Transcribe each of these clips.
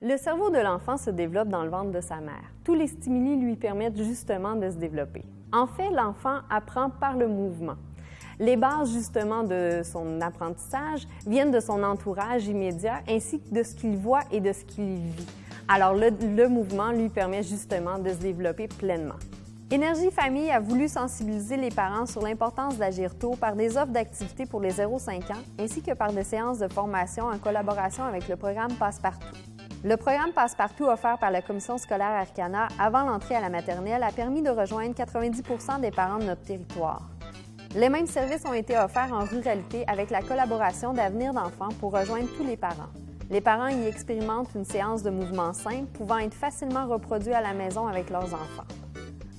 Le cerveau de l'enfant se développe dans le ventre de sa mère. Tous les stimuli lui permettent justement de se développer. En fait, l'enfant apprend par le mouvement. Les bases justement de son apprentissage viennent de son entourage immédiat ainsi que de ce qu'il voit et de ce qu'il vit. Alors le mouvement lui permet justement de se développer pleinement. Énergie Famille a voulu sensibiliser les parents sur l'importance d'agir tôt par des offres d'activités pour les 0-5 ans ainsi que par des séances de formation en collaboration avec le programme Passe-Partout. Le programme Passe-Partout offert par la Commission scolaire Arcana avant l'entrée à la maternelle a permis de rejoindre 90% des parents de notre territoire. Les mêmes services ont été offerts en ruralité avec la collaboration d'Avenir d'enfants pour rejoindre tous les parents. Les parents y expérimentent une séance de mouvement simple pouvant être facilement reproduit à la maison avec leurs enfants.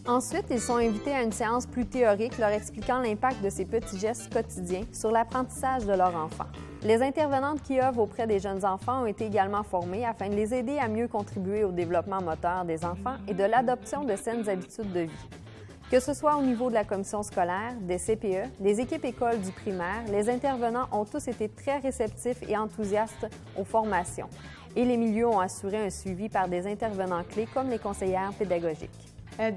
Ensuite, ils sont invités à une séance plus théorique leur expliquant l'impact de ces petits gestes quotidiens sur l'apprentissage de leur enfant. Les intervenantes qui œuvrent auprès des jeunes enfants ont été également formées afin de les aider à mieux contribuer au développement moteur des enfants et de l'adoption de saines habitudes de vie. Que ce soit au niveau de la commission scolaire, des CPE, des équipes écoles du primaire, les intervenants ont tous été très réceptifs et enthousiastes aux formations. Et les milieux ont assuré un suivi par des intervenants clés comme les conseillères pédagogiques.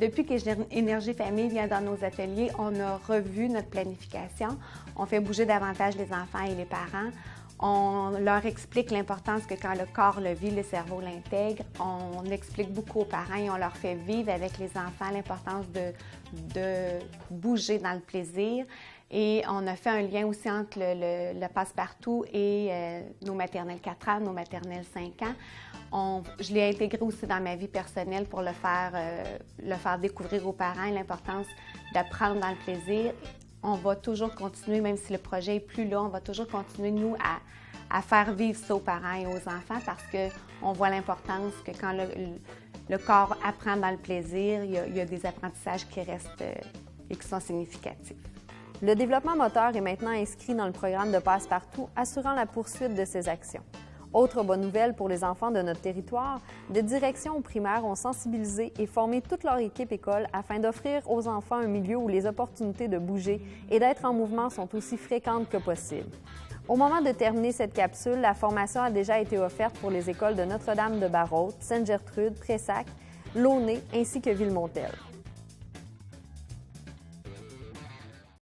Depuis que Énergie Famille vient dans nos ateliers, on a revu notre planification. On fait bouger davantage les enfants et les parents. On leur explique l'importance que quand le corps le vit, le cerveau l'intègre. On explique beaucoup aux parents et on leur fait vivre avec les enfants l'importance de bouger dans le plaisir. Et on a fait un lien aussi entre le passe-partout et nos maternelles 4 ans, nos maternelles 5 ans. Je l'ai intégré aussi dans ma vie personnelle pour le faire découvrir aux parents l'importance d'apprendre dans le plaisir. On va toujours continuer, même si le projet est plus long, on va toujours continuer, nous, à faire vivre ça aux parents et aux enfants parce qu'on voit l'importance que quand le corps apprend dans le plaisir, il y a des apprentissages qui restent et qui sont significatifs. Le développement moteur est maintenant inscrit dans le programme de Passe-Partout, assurant la poursuite de ces actions. Autre bonne nouvelle pour les enfants de notre territoire, des directions au primaire ont sensibilisé et formé toute leur équipe école afin d'offrir aux enfants un milieu où les opportunités de bouger et d'être en mouvement sont aussi fréquentes que possible. Au moment de terminer cette capsule, la formation a déjà été offerte pour les écoles de Notre-Dame-de-Barrault, Sainte-Gertrude, Pressac, Launay ainsi que Villemontel.